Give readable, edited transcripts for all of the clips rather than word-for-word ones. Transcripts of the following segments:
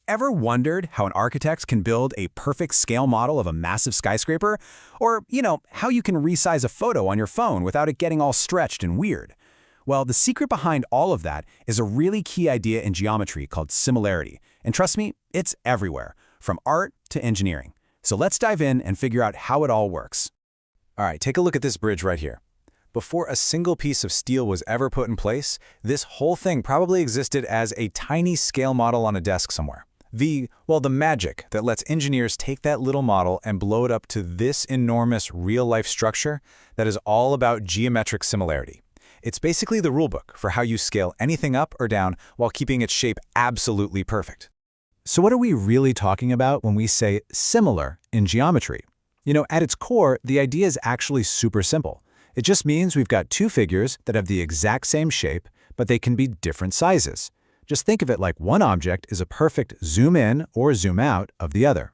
Ever wondered how an architect can build a perfect scale model of a massive skyscraper? Or, how you can resize a photo on your phone without it getting all stretched and weird? Well, the secret behind all of that is a really key idea in geometry called similarity. And trust me, it's everywhere, from art to engineering. So let's dive in and figure out how it all works. All right, take a look at this bridge right here. Before a single piece of steel was ever put in place, this whole thing probably existed as a tiny scale model on a desk somewhere. The magic that lets engineers take that little model and blow it up to this enormous real-life structure that is all about geometric similarity. It's basically the rulebook for how you scale anything up or down while keeping its shape absolutely perfect. So what are we really talking about when we say similar in geometry? At its core, the idea is actually super simple. It just means we've got two figures that have the exact same shape, but they can be different sizes. Just think of it like one object is a perfect zoom in or zoom out of the other.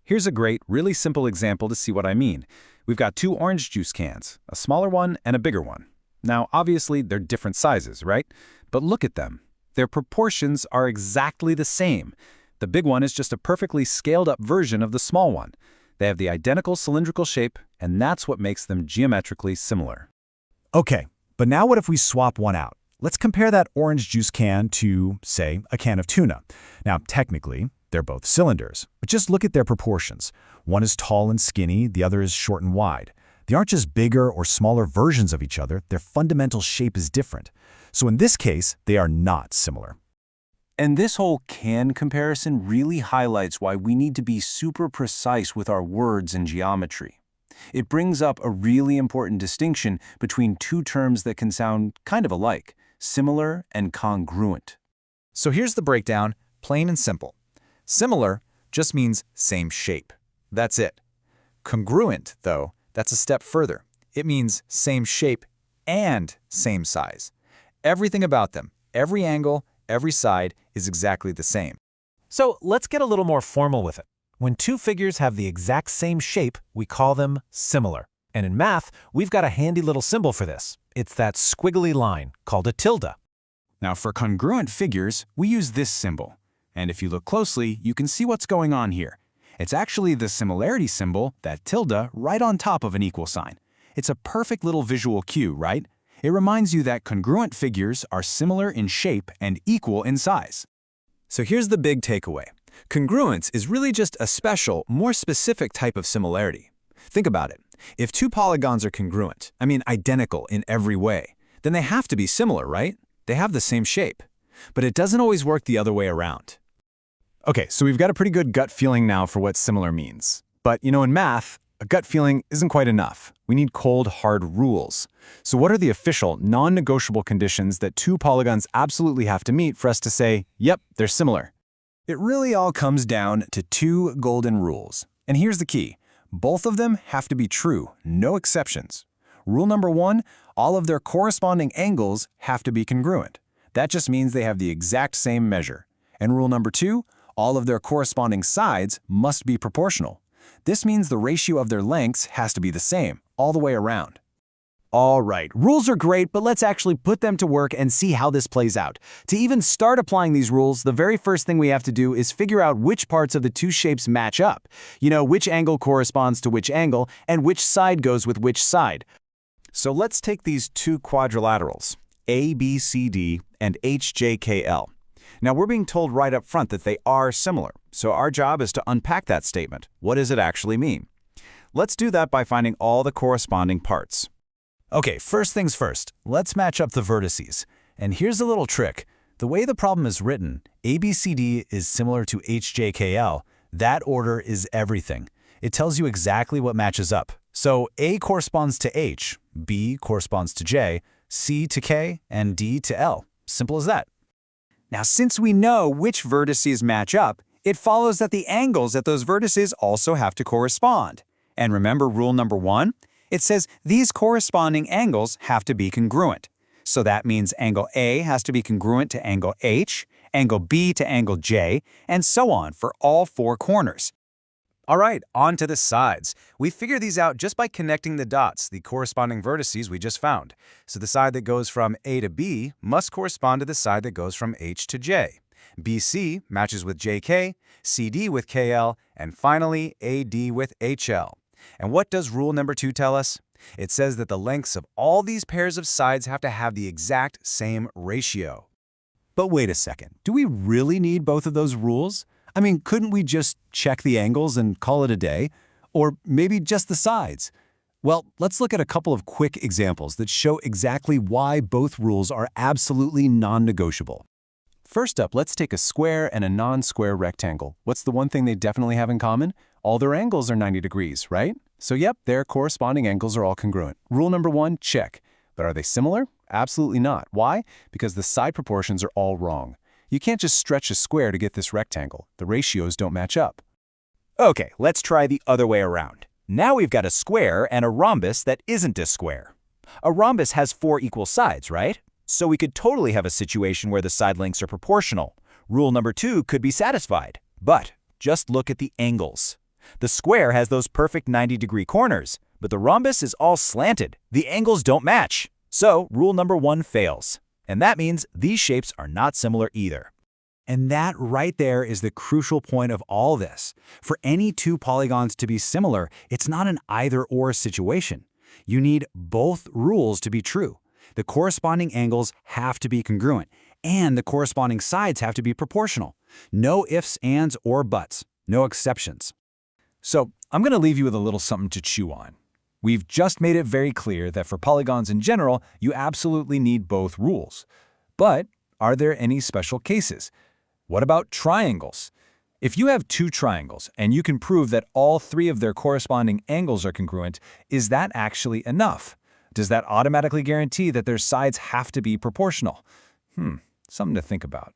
Here's a great, really simple example to see what I mean. We've got two orange juice cans, a smaller one and a bigger one. Now, obviously, they're different sizes, right? But look at them. Their proportions are exactly the same. The big one is just a perfectly scaled-up version of the small one. They have the identical cylindrical shape, and that's what makes them geometrically similar. Okay, but now what if we swap one out? Let's compare that orange juice can to, say, a can of tuna. Now, technically, they're both cylinders, but just look at their proportions. One is tall and skinny, the other is short and wide. They aren't just bigger or smaller versions of each other, their fundamental shape is different. So in this case, they are not similar. And this whole can comparison really highlights why we need to be super precise with our words in geometry. It brings up a really important distinction between two terms that can sound kind of alike, similar and congruent. So here's the breakdown, plain and simple. Similar just means same shape. That's it. Congruent, though, that's a step further. It means same shape and same size. Everything about them, every angle, every side is exactly the same. So let's get a little more formal with it. When two figures have the exact same shape, we call them similar. And in math, we've got a handy little symbol for this. It's that squiggly line called a tilde. Now for congruent figures, we use this symbol. And if you look closely, you can see what's going on here. It's actually the similarity symbol, that tilde, right on top of an equal sign. It's a perfect little visual cue, right? It reminds you that congruent figures are similar in shape and equal in size. So here's the big takeaway. Congruence is really just a special, more specific type of similarity. Think about it. If two polygons are congruent, identical in every way, then they have to be similar, right? They have the same shape. But it doesn't always work the other way around. Okay, so we've got a pretty good gut feeling now for what similar means. But, in math, a gut feeling isn't quite enough. We need cold, hard rules. So what are the official, non-negotiable conditions that two polygons absolutely have to meet for us to say, yep, they're similar? It really all comes down to two golden rules. And here's the key. Both of them have to be true, no exceptions. Rule number one, all of their corresponding angles have to be congruent. That just means they have the exact same measure. And rule number two, all of their corresponding sides must be proportional. This means the ratio of their lengths has to be the same, all the way around. All right, rules are great, but let's actually put them to work and see how this plays out. To even start applying these rules, the very first thing we have to do is figure out which parts of the two shapes match up. Which angle corresponds to which angle, and which side goes with which side. So let's take these two quadrilaterals, ABCD and HJKL. Now, we're being told right up front that they are similar, so our job is to unpack that statement. What does it actually mean? Let's do that by finding all the corresponding parts. Okay, first things first, let's match up the vertices. And here's a little trick. The way the problem is written, ABCD is similar to HJKL. That order is everything. It tells you exactly what matches up. So A corresponds to H, B corresponds to J, C to K, and D to L. Simple as that. Now, since we know which vertices match up, it follows that the angles at those vertices also have to correspond. And remember rule number one? It says these corresponding angles have to be congruent. So that means angle A has to be congruent to angle H, angle B to angle J, and so on for all four corners. All right, on to the sides. We figure these out just by connecting the dots, the corresponding vertices we just found. So the side that goes from A to B must correspond to the side that goes from H to J. BC matches with JK, CD with KL, and finally AD with HL. And what does rule number 2 tell us? It says that the lengths of all these pairs of sides have to have the exact same ratio. But wait a second, do we really need both of those rules? I mean, couldn't we just check the angles and call it a day? Or maybe just the sides? Well, let's look at a couple of quick examples that show exactly why both rules are absolutely non-negotiable. First up, let's take a square and a non-square rectangle. What's the one thing they definitely have in common? All their angles are 90 degrees, right? So yep, their corresponding angles are all congruent. Rule number 1, check. But are they similar? Absolutely not. Why? Because the side proportions are all wrong. You can't just stretch a square to get this rectangle. The ratios don't match up. Okay, let's try the other way around. Now we've got a square and a rhombus that isn't a square. A rhombus has 4 equal sides, right? So we could totally have a situation where the side lengths are proportional. Rule number 2 could be satisfied. But just look at the angles. The square has those perfect 90-degree corners, but the rhombus is all slanted. The angles don't match. So rule number 1 fails. And that means these shapes are not similar either. And that right there is the crucial point of all this. For any two polygons to be similar, it's not an either-or situation. You need both rules to be true. The corresponding angles have to be congruent, and the corresponding sides have to be proportional. No ifs, ands, or buts. No exceptions. So I'm going to leave you with a little something to chew on. We've just made it very clear that for polygons in general, you absolutely need both rules. But are there any special cases? What about triangles? If you have two triangles and you can prove that all 3 of their corresponding angles are congruent, is that actually enough? Does that automatically guarantee that their sides have to be proportional? Something to think about.